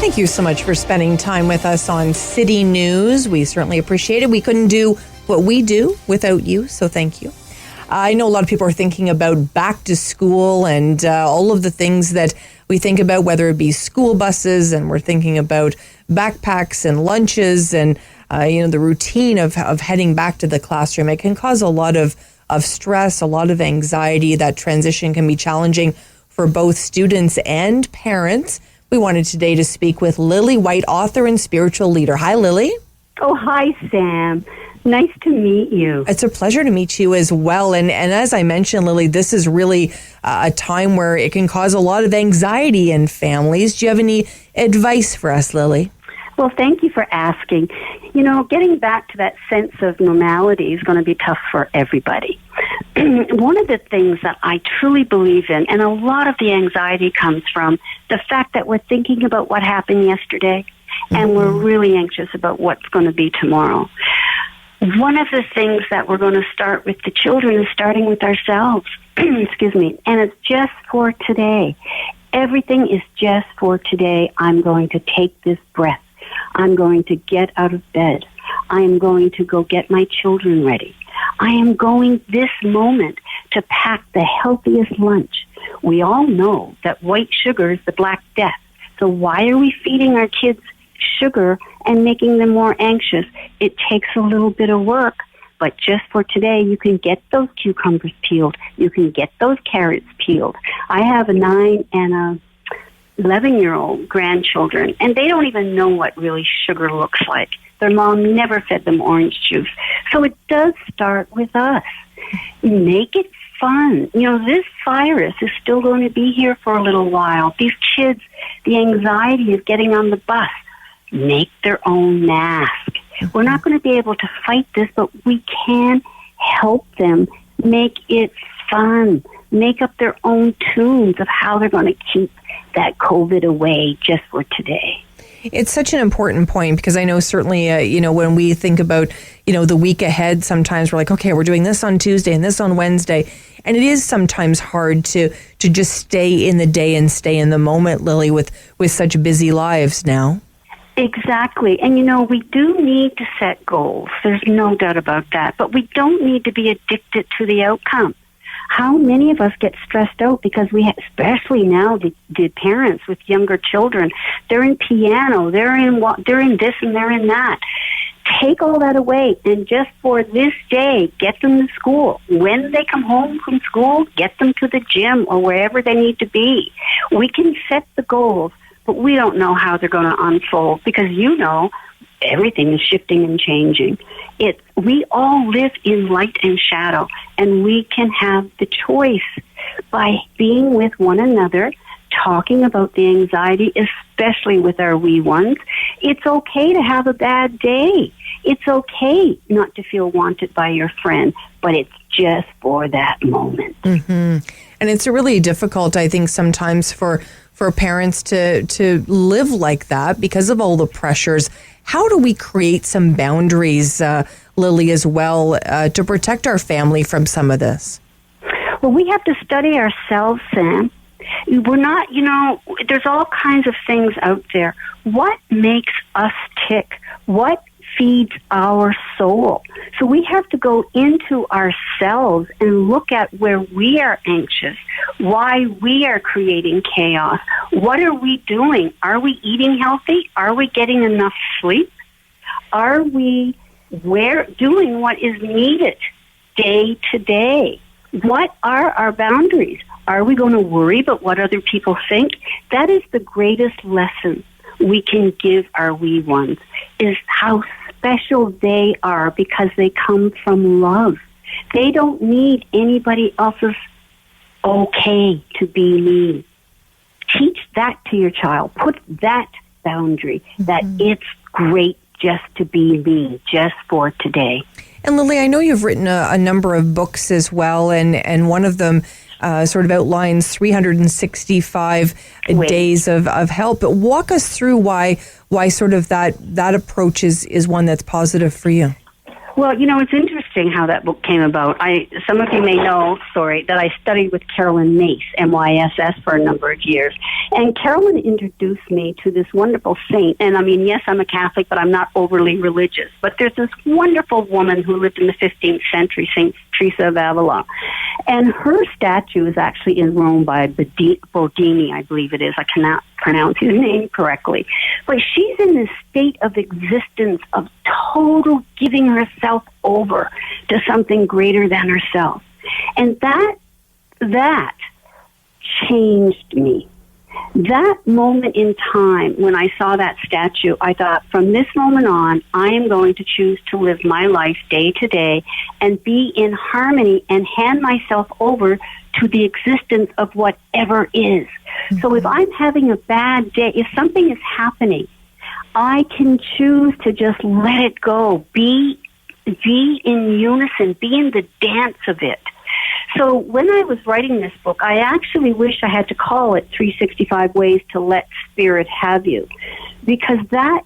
Thank you so much for spending time with us on CityNews. We certainly appreciate it. We couldn't do what we do without you, so thank you. I know a lot of people are thinking about back to school and all of the things that we think about, whether it be school buses, and we're thinking about backpacks and lunches and the routine of heading back to the classroom. It can cause a lot of stress, a lot of anxiety. That transition can be challenging for both students and parents. We wanted today to speak with Lilly White, author and spiritual leader. Hi, Lilly. Oh, hi, Sam. Nice to meet you. It's a pleasure to meet you as well. And as I mentioned, Lilly, this is really a time where it can cause a lot of anxiety in families. Do you have any advice for us, Lilly? Well, thank you for asking. Getting back to that sense of normality is going to be tough for everybody. One of the things that I truly believe in, and a lot of the anxiety comes from the fact that we're thinking about what happened yesterday, and we're really anxious about what's going to be tomorrow. One of the things that we're going to start with the children is starting with ourselves. Excuse me. And it's just for today. Everything is just for today. I'm going to take this breath. I'm going to get out of bed. I am going to go get my children ready. I am going this moment to pack the healthiest lunch. We all know that white sugar is the Black Death. So why are we feeding our kids sugar and making them more anxious? It takes a little bit of work, but just for today, you can get those cucumbers peeled. You can get those carrots peeled. I have a 9 and a 11-year-old grandchildren, and they don't even know what really sugar looks like. Their mom never fed them orange juice. So it does start with us. Make it fun. This virus is still going to be here for a little while. These kids, the anxiety of getting on the bus, make their own mask. We're not going to be able to fight this, but we can help them make it fun. Make up their own tunes of how they're going to keep that COVID away just for today. It's such an important point because I know certainly, when we think about, the week ahead, sometimes we're like, okay, we're doing this on Tuesday and this on Wednesday. And it is sometimes hard to just stay in the day and stay in the moment, Lilly, with such busy lives now. Exactly. And, we do need to set goals. There's no doubt about that. But we don't need to be addicted to the outcome. How many of us get stressed out because especially now, the parents with younger children, they're in piano, they're in this and they're in that. Take all that away and just for this day, get them to school. When they come home from school, get them to the gym or wherever they need to be. We can set the goals, but we don't know how they're going to unfold because everything is shifting and changing. We all live in light and shadow, and we can have the choice by being with one another, talking about the anxiety, especially with our wee ones. It's okay to have a bad day. It's okay not to feel wanted by your friend, but it's just for that moment. Mm-hmm. And it's really difficult, I think, sometimes for parents to live like that because of all the pressures. How do we create some boundaries, Lilly, as well, to protect our family from some of this? Well, we have to study ourselves, Sam. We're not, there's all kinds of things out there. What makes us tick? What feeds our soul? So we have to go into ourselves and look at where we are anxious, why we are creating chaos. What are we doing? Are we eating healthy? Are we getting enough sleep? Are we doing what is needed day to day? What are our boundaries? Are we going to worry about what other people think? That is the greatest lesson we can give our wee ones, is how special they are because they come from love. They don't need anybody else's okay to be me. Teach that to your child. Put that boundary, that it's great just to be me, just for today. And Lilly, I know you've written a number of books as well, and one of them sort of outlines 365 days of help. But walk us through why sort of that approach is one that's positive for you. Well, it's interesting. interesting how that book came about. Some of you may know, that I studied with Carolyn Mace, MYSS, for a number of years. And Carolyn introduced me to this wonderful saint. And I mean, yes, I'm a Catholic, but I'm not overly religious. But there's this wonderful woman who lived in the 15th century, Saint Teresa of Avila. And her statue is actually in Rome by Bodini, I believe it is. I cannot pronounce his name correctly. But she's in this state of existence of total giving herself over to something greater than herself. And that changed me. That moment in time when I saw that statue, I thought, from this moment on, I am going to choose to live my life day to day and be in harmony and hand myself over to the existence of whatever is. Mm-hmm. So if I'm having a bad day, if something is happening, I can choose to just let it go, be in unison, be in the dance of it. So when I was writing this book, I actually wish I had to call it 365 Ways to Let Spirit Have You. Because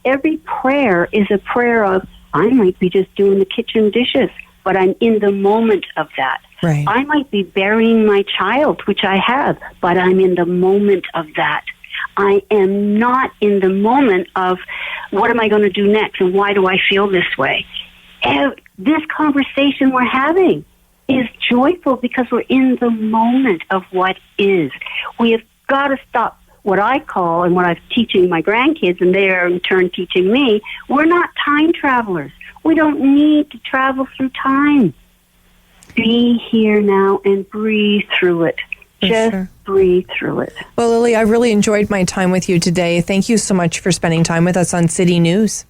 every prayer is a prayer of, I might be just doing the kitchen dishes, but I'm in the moment of that. Right. I might be burying my child, which I have, but I'm in the moment of that. I am not in the moment of, what am I going to do next, and why do I feel this way? This conversation we're having is joyful because we're in the moment of what is. We have got to stop what I call, and what I'm teaching my grandkids, and they are in turn teaching me, we're not time travelers. We don't need to travel through time. Be here now and breathe through it. Just breathe through it. Well, Lilly, I really enjoyed my time with you today. Thank you so much for spending time with us on City News.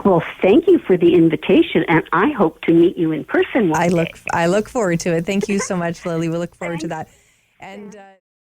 Well, thank you for the invitation, and I hope to meet you in person one day. I look forward to it. Thank you so much, Lilly. We look forward to that. And